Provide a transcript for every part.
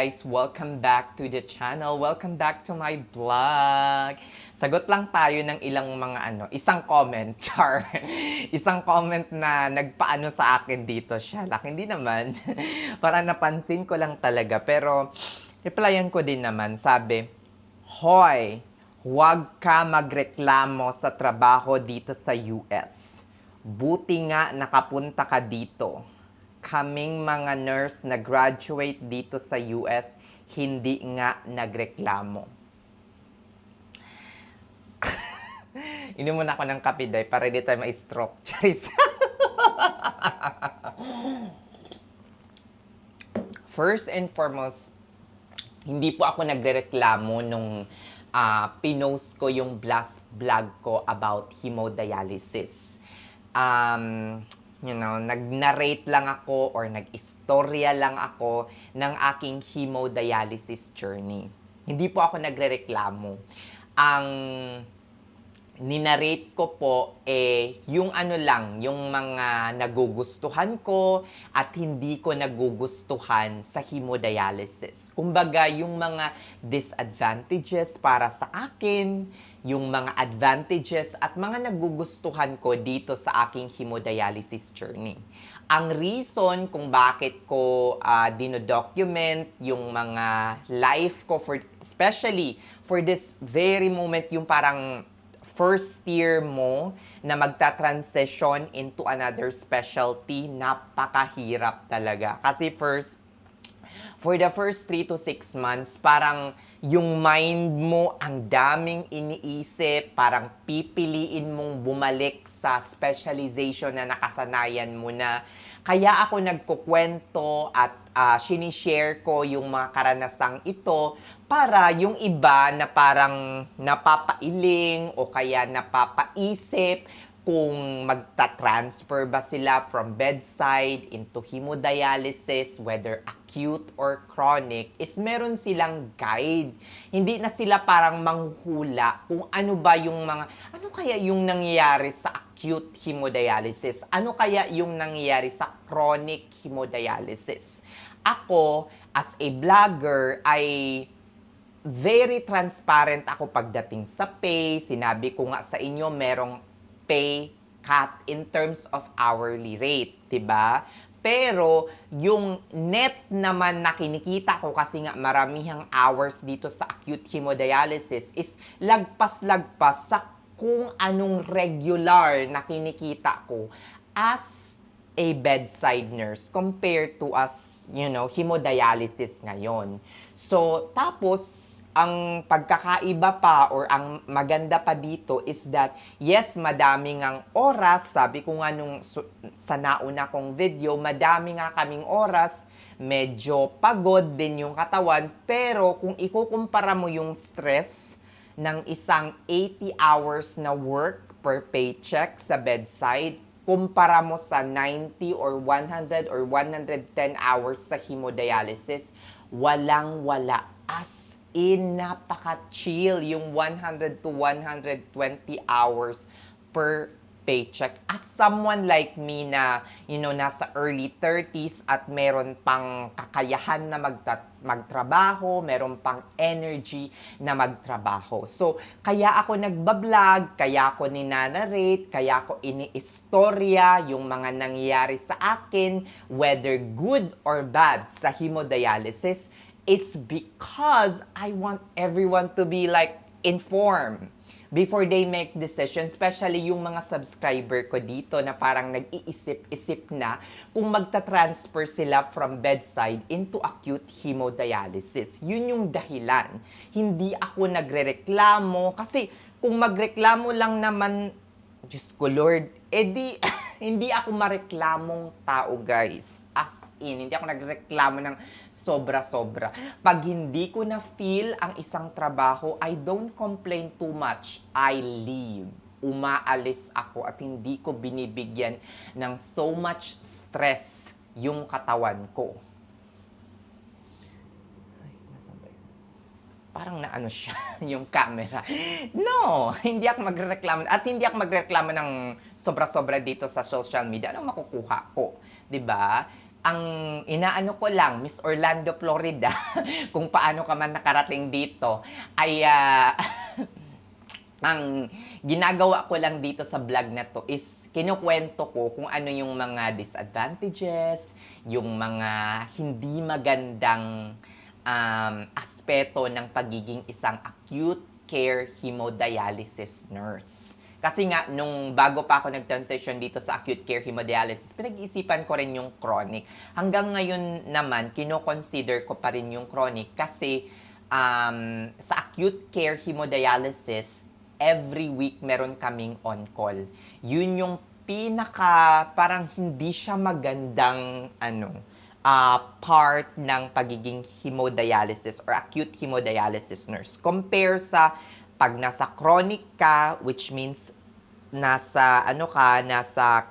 guys, welcome back to the channel. Welcome back to my vlog. Sagot lang tayo ng ilang mga isang comment, char. Isang comment na nagpaano sa akin dito, Shalak. Hindi naman. Para napansin ko lang talaga. Pero, replyan ko din naman. Sabi, Hoy, huwag ka magreklamo sa trabaho dito sa US. Buti nga nakapunta ka dito. Kaming mga nurse na graduate dito sa US, hindi nga nagreklamo. Inom muna ako ng kape, day, para di tayo ma-stroke. Charis. First and foremost, hindi po ako nagrereklamo nung pinost ko yung vlog ko about hemodialysis. Nag-narrate lang ako or nag-istorya lang ako ng aking hemodialysis journey. Hindi po ako nagrereklamo. Ang ninarrate ko po yung yung mga nagugustuhan ko at hindi ko nagugustuhan sa hemodialysis. Kumbaga, yung mga disadvantages para sa akin, yung mga advantages at mga nagugustuhan ko dito sa aking hemodialysis journey. Ang reason kung bakit ko dinodocument yung mga life ko, especially for this very moment, yung parang first year mo na magta-transition into another specialty, napakahirap talaga. Kasi for the first 3 to 6 months, parang yung mind mo ang daming iniisip, parang pipiliin mong bumalik sa specialization na nakasanayan mo na. Kaya ako nagkukwento at sinishare ko yung mga karanasang ito para yung iba na parang napapailing o kaya napapaisip kung magta-transfer ba sila from bedside into hemodialysis, whether acute or chronic, is meron silang guide. Hindi na sila parang manghula kung ano ba yung ano kaya yung nangyayari sa acute hemodialysis? Ano kaya yung nangyayari sa chronic hemodialysis? Ako, as a vlogger, ay very transparent ako pagdating sa pay. Sinabi ko nga sa inyo, merong pay cut in terms of hourly rate, 'di ba? Pero yung net naman na kinikita ko, kasi nga maramihang hours dito sa acute hemodialysis, is lagpas-lagpas sa kung anong regular na kinikita ko as a bedside nurse compared to as, hemodialysis ngayon. So, tapos ang pagkakaiba pa or ang maganda pa dito is that, yes, madami ngang oras. Sabi ko nga sa nauna kong video, madami nga kaming oras. Medyo pagod din yung katawan. Pero kung ikukumpara mo yung stress ng isang 80 hours na work per paycheck sa bedside, kumpara mo sa 90 or 100 or 110 hours sa hemodialysis, walang-wala. As napaka-chill yung 100 to 120 hours per paycheck. As someone like me na, nasa early 30s at meron pang kakayahan na magtrabaho, meron pang energy na magtrabaho. So, kaya ako nagbablog, kaya ako ninanarrate, kaya ako iniistorya yung mga nangyayari sa akin, whether good or bad sa hemodialysis, is because I want everyone to be informed before they make decisions, especially yung mga subscriber ko dito na parang nag-iisip-isip na kung magta-transfer sila from bedside into acute hemodialysis. Yun yung dahilan. Hindi ako nagrereklamo kasi kung magreklamo lang naman, Diyos ko Lord, edi hindi ako mareklamong tao, guys. As in, hindi ako nagreklamo ng sobra-sobra. Pag hindi ko na feel ang isang trabaho, I don't complain too much. I leave. Umaalis ako at hindi ko binibigyan ng so much stress yung katawan ko. Ay, nasaan ba yun? Parang naano siya yung camera. No, hindi ako magreklamo. At hindi ako magreklamo ng sobra-sobra dito sa social media. Anong makukuha ko? 'Di ba? ang inaano ko lang, Miss Orlando, Florida, kung paano ka man nakarating dito, ay ang ginagawa ko lang dito sa vlog na to is kinukwento ko kung ano yung mga disadvantages, yung mga hindi magandang aspeto ng pagiging isang acute care hemodialysis nurse. Kasi nga, nung bago pa ako nag-transition dito sa acute care hemodialysis, pinag-iisipan ko rin yung chronic. Hanggang ngayon naman, kino-consider ko pa rin yung chronic kasi sa acute care hemodialysis, every week meron kaming on-call. Yun yung parang hindi siya magandang part ng pagiging hemodialysis or acute hemodialysis nurse. Compare sa pag nasa chronic ka, which means nasa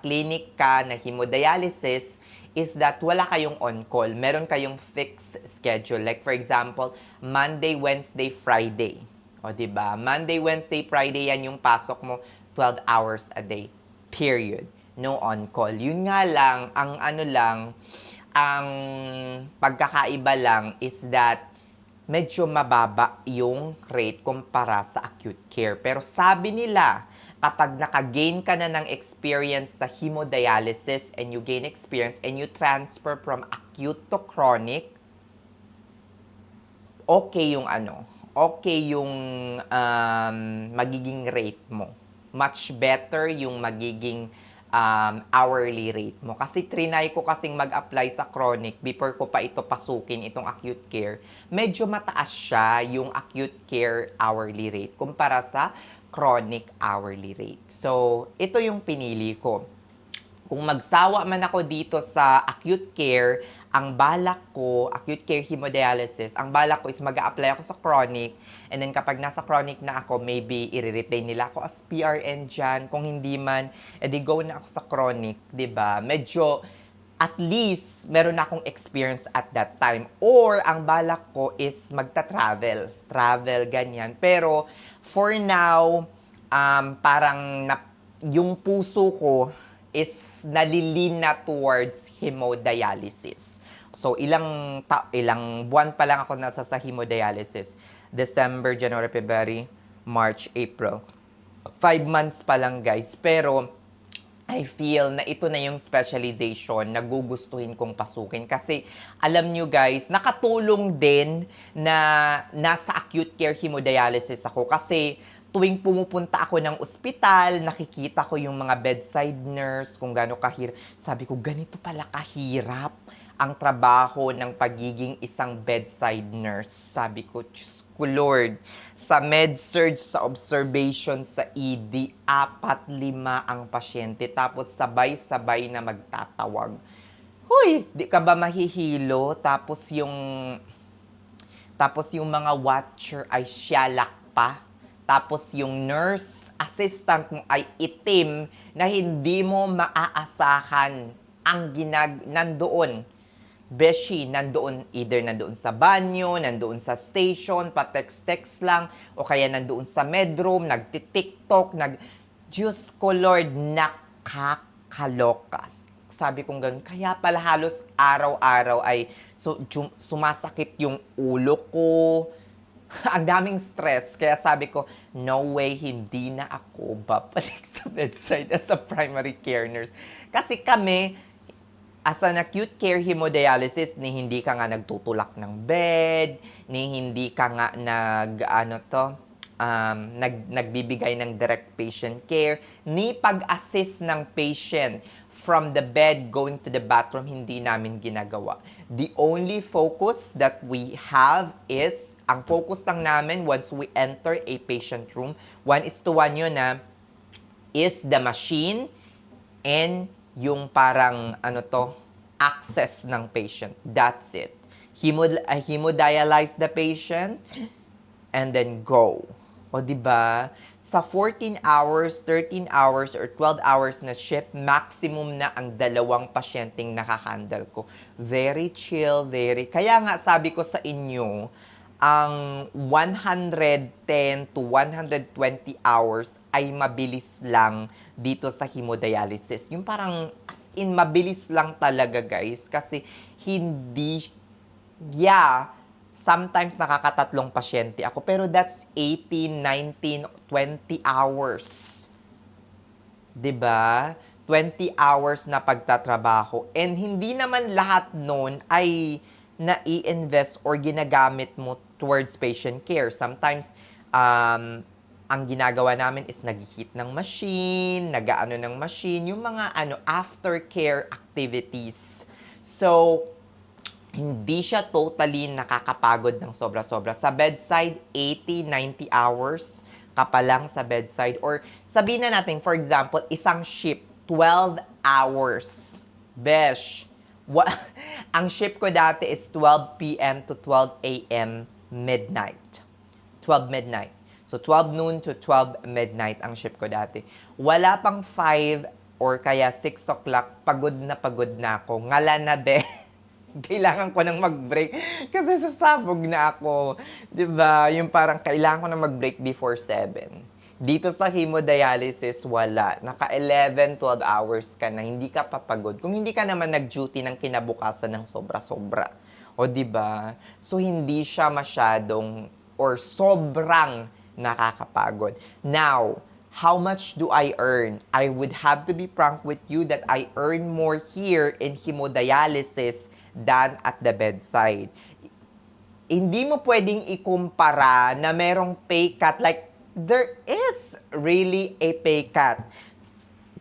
clinic ka na hemodialysis, is that wala kayong on-call. Meron kayong fixed schedule. Like for example, Monday, Wednesday, Friday. O, diba? Monday, Wednesday, Friday, yan yung pasok mo 12 hours a day. Period. No on-call. Yun nga lang, ang pagkakaiba lang is that medyo mababa yung rate kumpara sa acute care. Pero sabi nila, kapag naka-gain ka na ng experience sa hemodialysis and you gain experience and you transfer from acute to chronic, okay yung magiging rate mo. Much better yung magiging hourly rate mo. Kasi trinay ko kasing mag-apply sa chronic before ko pa ito pasukin, itong acute care. Medyo mataas siya yung acute care hourly rate kumpara sa chronic hourly rate. So, ito yung pinili ko. Kung magsawa man ako dito sa acute care, ang balak ko, acute care hemodialysis, ang balak ko is mag-a-apply ako sa chronic, and then kapag nasa chronic na ako, maybe i-retain nila ako as PRN dyan. Kung hindi man, edi go na ako sa chronic, 'di ba? Medyo, at least, meron na akong experience at that time. Or, ang balak ko is magta-travel. Travel, ganyan. Pero, for now, yung puso ko is nalilina towards hemodialysis. So, ilang buwan pa lang ako nasa sa hemodialysis. December, January, February, March, April. 5 months pa lang, guys. Pero, I feel na ito na yung specialization na gugustuhin kong pasukin. Kasi, alam nyo guys, nakatulong din na nasa acute care hemodialysis ako. Kasi, tuwing pumupunta ako ng ospital, nakikita ko yung mga bedside nurse, kung gaano kahirap. Sabi ko, ganito pala kahirap ang trabaho ng pagiging isang bedside nurse. Sabi ko, Diyos ko Lord, sa med-surg, sa observation, sa ED, 4-5 ang pasyente, tapos sabay-sabay na magtatawag. Hoy, di ka ba mahihilo? Tapos yung mga watcher ay siyalak pa. Tapos yung nurse assistant mo ay itim na hindi mo maaasahan ang nandoon. Beshi, either nandoon sa banyo, nandoon sa station, pa-text-text lang, o kaya nandoon sa medroom, nagti-tiktok, Diyos ko Lord, nakakaloka. Sabi kong ganun, kaya pala halos araw-araw ay sumasakit yung ulo ko. Ang daming stress. Kaya sabi ko, no way, hindi na ako babalik sa bedside as a primary care nurse. Kasi kami, as an acute care hemodialysis, ni hindi ka nga nagtutulak ng bed, ni hindi ka nga nagbibigay ng direct patient care, ni pag-assist ng patient from the bed going to the bathroom, hindi namin ginagawa. The only focus that we have is, ang focus lang namin once we enter a patient room, 1:1 yun is the machine and yung parang access ng patient. That's it. Hemodialyze the patient and then go. O diba? Sa 14 hours, 13 hours, or 12 hours na shift, maximum na ang 2 pasyenteng nakahandle ko. Very chill, Kaya nga sabi ko sa inyo, ang 110 to 120 hours ay mabilis lang dito sa hemodialysis. Yung parang as in mabilis lang talaga guys kasi hindi, yeah, sometimes nakakatatlong pasyente ako pero that's 18, 19, 20 hours. 'Di ba? 20 hours na pagtatrabaho. And hindi naman lahat nun ay nai-invest or ginagamit mo towards patient care. Sometimes, ang ginagawa namin is nag-heat ng machine, nag-aano ng machine, yung mga aftercare activities. So, hindi siya totally nakakapagod ng sobra-sobra. Sa bedside, 80, 90 hours ka pa lang sa bedside. Or sabihin na natin, for example, isang shift, 12 hours. Besh, ang shift ko dati is 12 p.m. to 12 a.m. midnight. 12 midnight. So, 12 noon to 12 midnight ang shift ko dati. Wala pang 5 or kaya 6 o'clock, pagod na ako. Ngala na, be. Kailangan ko nang mag-break kasi sasabog na ako. 'Di ba? Yung parang kailangan ko nang mag-break before 7. Dito sa hemodialysis, wala. Naka 11, 12 hours ka na, hindi ka papagod. Kung hindi ka naman nag-duty ng kinabukasan ng sobra-sobra. O 'di ba? So hindi siya masyadong or sobrang nakakapagod. Now, how much do I earn? I would have to be frank with you that I earn more here in hemodialysis than at the bedside. Hindi mo pwedeng ikumpara na merong pay cut. Like, there is really a pay cut.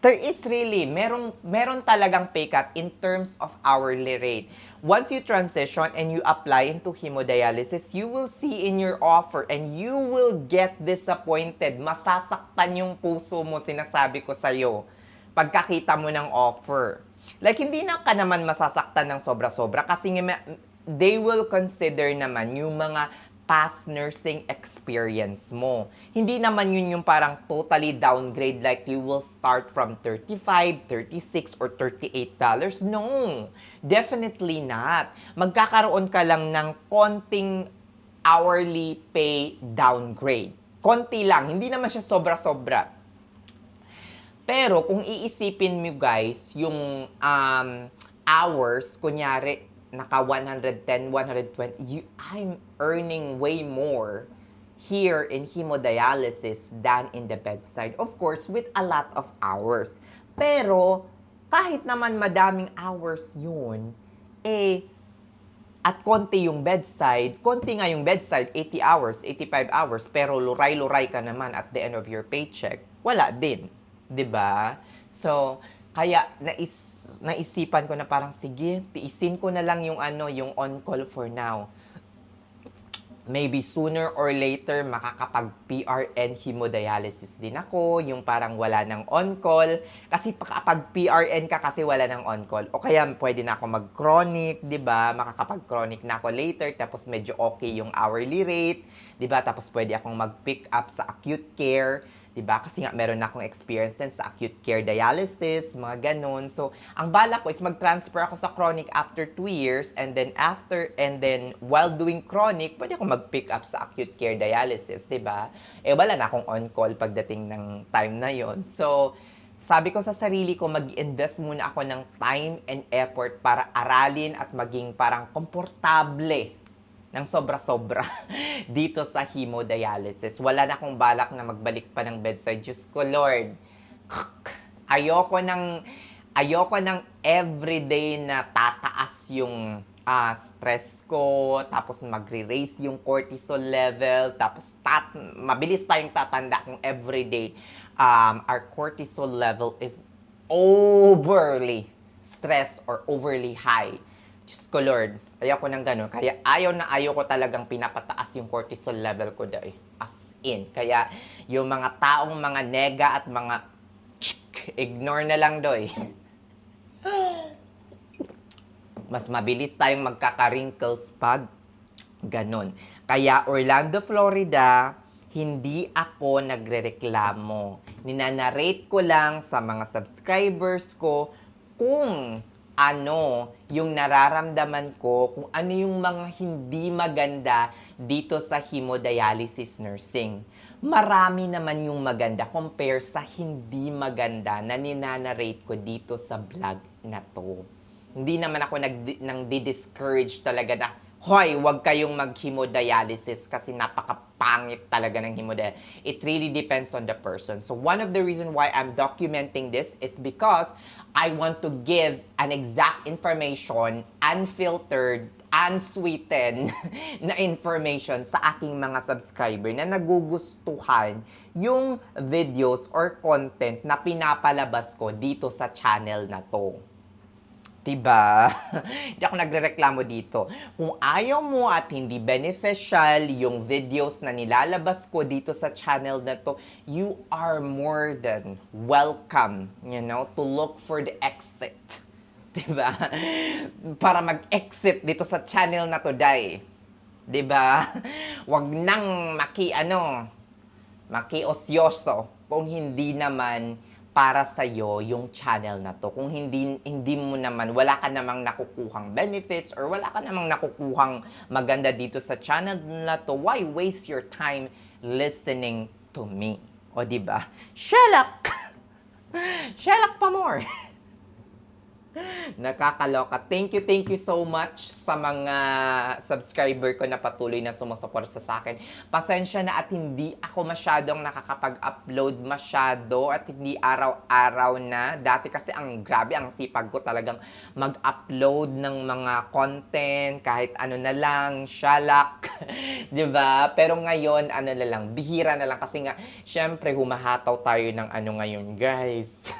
There is really, meron talagang pay cut in terms of hourly rate. Once you transition and you apply into hemodialysis, you will see in your offer and you will get disappointed. Masasaktan yung puso mo, sinasabi ko sa'yo, pagkakita mo ng offer. Like, hindi na ka naman masasaktan ng sobra-sobra kasi they will consider naman yung mga past nursing experience mo. Hindi naman yun yung parang totally downgrade like you will start from $35, $36, or $38. No, definitely not. Magkakaroon ka lang ng konting hourly pay downgrade. Konti lang, hindi naman siya sobra-sobra. Pero kung iisipin mo guys, yung hours, kunyari, naka 110, 120, I'm earning way more here in hemodialysis than in the bedside. Of course, with a lot of hours. Pero, kahit naman madaming hours yun, at konti yung bedside, konti nga yung bedside, 80 hours, 85 hours, pero luray-luray ka naman at the end of your paycheck, wala din. 'Di ba? So, kaya naisipan ko na parang sige, tiisin ko na lang yung yung on-call for now. Maybe sooner or later makakapag-PRN hemodialysis din ako, yung parang wala ng on-call. Kasi pag PRN ka kasi wala ng on-call. O kaya pwede na ako mag-chronic, 'di ba? Makakapag-chronic na ako later tapos medyo okay yung hourly rate, 'di ba? Tapos pwede akong mag-pick up sa acute care. Diba? Kasi nga meron na akong experience din sa acute care dialysis, mga ganun. So, ang bala ko is mag-transfer ako sa chronic after 2 years and then while doing chronic, pwede ako mag-pick up sa acute care dialysis, diba? Wala na akong on-call pagdating ng time na yon. So, sabi ko sa sarili ko, mag-invest muna ako ng time and effort para aralin at maging parang komportable ng sobra-sobra dito sa hemodialysis. Wala na akong balak na magbalik pa ng bedside. Diyos ko, Lord. Ayoko ng everyday na tataas yung stress ko, tapos magre-raise yung cortisol level, tapos mabilis tayong tatanda kung everyday our cortisol level is overly stressed or overly high. Diyos ko, Lord, ayoko ng gano'n. Kaya ayaw ko talagang pinapataas yung cortisol level ko dahil. As in. Kaya yung mga taong mga nega at mga ignore na lang doy. Mas mabilis tayong magkaka-wrinkles pag ganon. Kaya Orlando, Florida, hindi ako nagrereklamo. Ninanarrate ko lang sa mga subscribers ko kung ano yung nararamdaman ko, kung ano yung mga hindi maganda dito sa hemodialysis nursing. Marami naman yung maganda compare sa hindi maganda na ninanarrate ko dito sa vlog na to. Hindi naman ako nang di-discourage talaga na, hoy, wag kayong mag-hemodialysis kasi napakapangit talaga ng hemodialysis. It really depends on the person. So one of the reason why I'm documenting this is because I want to give an exact information, unfiltered, unsweetened na information sa aking mga subscriber na nagugustuhan yung videos or content na pinapalabas ko dito sa channel na to. Diba? Hindi ako nagrereklamo dito. Kung ayaw mo at hindi beneficial yung videos na nilalabas ko dito sa channel na to, you are more than welcome, to look for the exit. Diba? Para mag-exit dito sa channel na to, Day. Diba? Wag nang maki-osyoso kung hindi naman para sa'yo yung channel na to. Kung hindi mo naman, wala ka namang nakukuhang benefits or wala ka namang nakukuhang maganda dito sa channel na to, why waste your time listening to me? O diba? Shelak! Shelak pa more! Nakakaloka. Thank you so much sa mga subscriber ko na patuloy na sumusuporta sa akin. Pasensya na at hindi ako masyadong nakakapag-upload masyado at hindi araw-araw na. Dati kasi grabe, ang sipag ko talagang mag-upload ng mga content, kahit ano na lang, shalak, 'di ba? Pero ngayon, na lang, bihira na lang kasi nga, syempre, humahataw tayo ng ngayon, guys.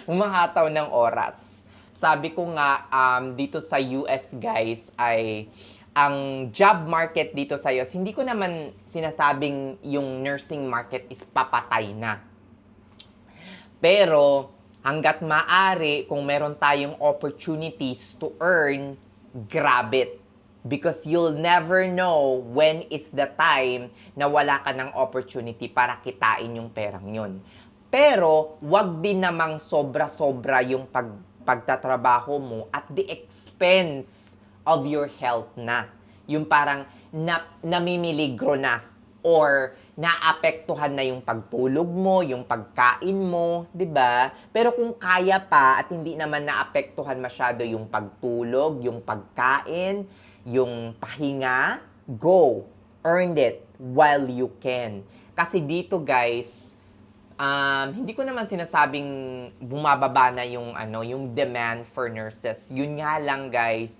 Humahataw ng oras. Sabi ko nga, dito sa US, guys, ay ang job market dito sa US, hindi ko naman sinasabing yung nursing market is papatay na. Pero, hanggat maaari, kung meron tayong opportunities to earn, grab it. Because you'll never know when is the time na wala ka ng opportunity para kitain yung perang yun. Pero, wag din namang sobra-sobra yung pagtatrabaho mo at the expense of your health na. Yung parang namimiligro na or naapektuhan na yung pagtulog mo, yung pagkain mo, 'di ba? Pero kung kaya pa at hindi naman naapektuhan masyado yung pagtulog, yung pagkain, yung pahinga, go. Earn it while you can. Kasi dito, guys, hindi ko naman sinasabing bumababa na yung demand for nurses. Yun nga lang, guys,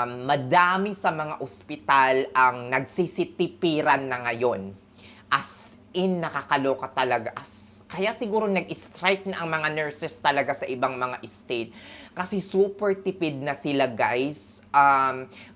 madami sa mga ospital ang nagsisitipiran na ngayon. As in, nakakaloka talaga. Kaya siguro nag-strike na ang mga nurses talaga sa ibang mga state. Kasi super tipid na sila, guys.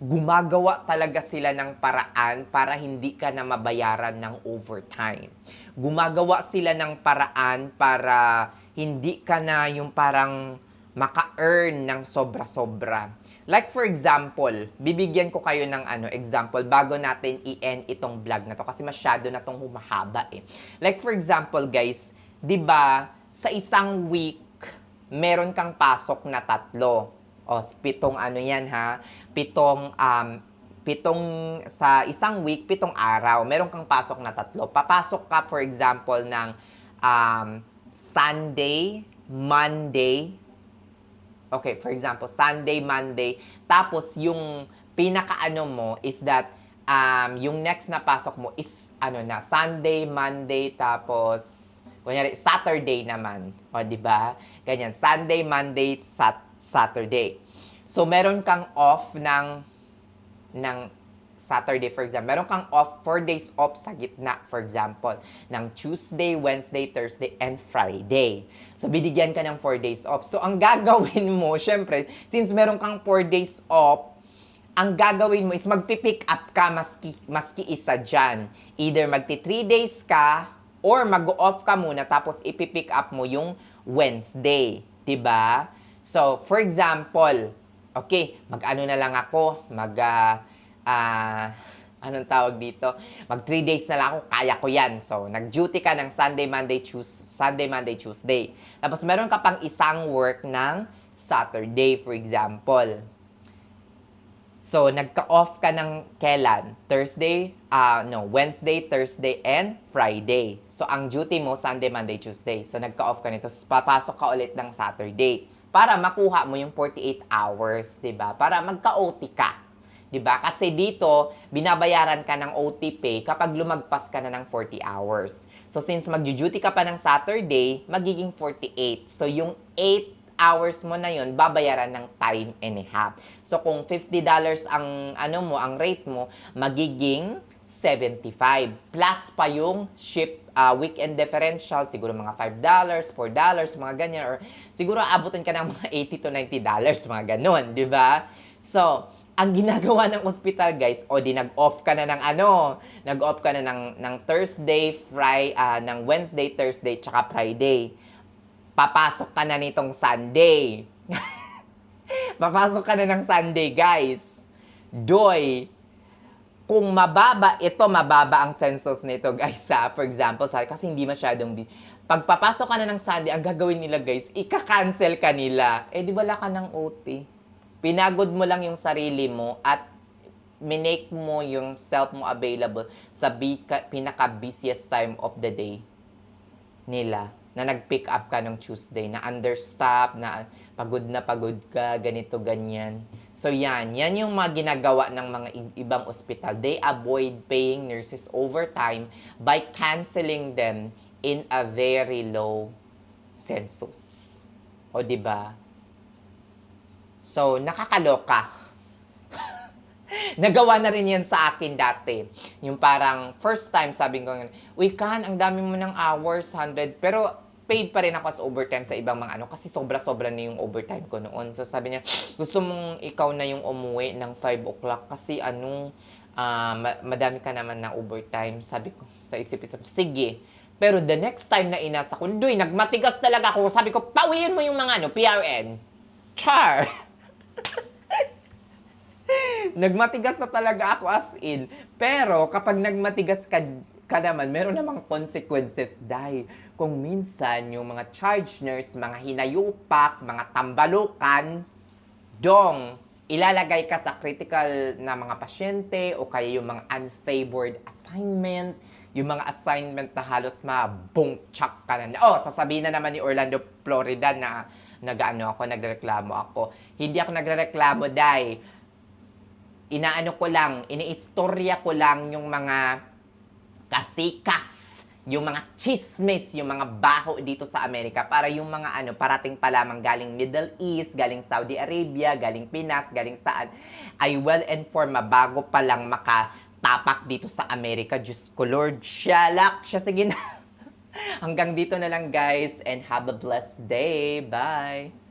Gumagawa talaga sila ng paraan para hindi ka na mabayaran ng overtime. Gumagawa sila ng paraan para hindi ka na yung parang maka-earn ng sobra-sobra. Like for example, bibigyan ko kayo ng example bago natin i-end itong vlog na to kasi masyado na tong humahaba eh. Like for example, guys, 'di ba, sa isang week meron kang pasok na 3. O, 7 yan ha. 7 sa isang week, 7 araw. Meron kang pasok na 3. Papasok ka, for example, ng Sunday, Monday. Okay, for example, Sunday, Monday. Tapos, yung pinaka-ano mo is that yung next na pasok mo is Sunday, Monday, tapos kunyari, Saturday naman. O, di ba? Ganyan. Sunday, Monday, Saturday. So, meron kang off ng Saturday, for example. Meron kang off, 4 days off sa gitna, for example. Ng Tuesday, Wednesday, Thursday, and Friday. So, binigyan ka ng 4 days off. So, ang gagawin mo, syempre, since meron kang 4 days off, ang gagawin mo is magpipick up ka maski isa dyan. Either magti 3 days ka, or mag-off ka muna tapos ipipick up mo yung Wednesday, 'di ba? So, for example, okay, mag-ano na lang ako, anong tawag dito? Mag 3 days na lang ako, kaya ko 'yan. So, nag-duty ka ng Sunday, Monday, Tuesday. Tapos meron ka pang isang work ng Saturday, for example. So, nagka-off ka ng kailan? Wednesday, Thursday, and Friday. So, ang duty mo, Sunday, Monday, Tuesday. So, nagka-off ka nito. Papasok ka ulit ng Saturday. Para makuha mo yung 48 hours, di ba? Para magka-OT ka. Di ba? Kasi dito, binabayaran ka ng OT pay kapag lumagpas ka na ng 40 hours. So, since mag-duty ka pa ng Saturday, magiging 48. So, yung 8 hours mo na yun, babayaran ng time and a half. So, kung $50 ang, ang rate mo, magiging 75. Plus pa yung weekend differential, siguro mga $5, $4, mga ganyan. Or siguro abutin ka ng mga $80 to $90, mga ganon, di ba? So, ang ginagawa ng ospital, guys, di nag-off ka na nag-off ka na ng Thursday, ng Wednesday, Thursday, tsaka Friday. Papasok ka na nitong Sunday. Papasok ka na ng Sunday, guys. Doy, kung mababa ang census nito, guys, for example, kasi hindi masyadong pagpapasok ka na ng Sunday, ang gagawin nila, guys, ika-cancel ka nila. Di wala ka ng OT. Pinagod mo lang yung sarili mo at minake mo yung self mo available sa pinaka-busiest time of the day nila, na nag-pick up ka ng Tuesday, na understaff, na pagod ka, ganito, ganyan. So yan yung mga ginagawa ng mga ibang ospital. They avoid paying nurses overtime by canceling them in a very low census. O, diba? So, nakakaloka. Nagawa na rin yan sa akin dati. Yung parang first time sabi ko, uy Kan, ang dami mo ng hours, 100. Pero paid pa rin ako as overtime sa ibang mga kasi sobra-sobra na yung overtime ko noon. So sabi niya, gusto mong ikaw na yung umuwi ng 5 o'clock kasi madami ka naman na overtime. Sabi ko, sa isip-isip, sige. Pero the next time na inasa ko, nagmatigas talaga ako. Sabi ko, pawiin mo yung mga PRN. Char! Nagmatigas na talaga ako as in. Pero kapag nagmatigas ka naman, meron namang consequences dahil kung minsan yung mga charge nurse, mga hinayupak, mga tambalukan, ilalagay ka sa critical na mga pasyente o kaya yung mga unfavored assignment, yung mga assignment na halos mabungtsak ka na. Sasabihin na naman ni Orlando, Florida na nagreklamo ako. Hindi ako nagreklamo dahil iniistorya ko lang yung mga kasikas, yung mga chismis, yung mga baho dito sa Amerika para yung mga parating pa lamang galing Middle East, galing Saudi Arabia, galing Pinas, galing saan, ay well-informed bago pa lang makatapak dito sa Amerika. Diyos ko Lord, siya, sige na. Hanggang dito na lang, guys, and have a blessed day. Bye!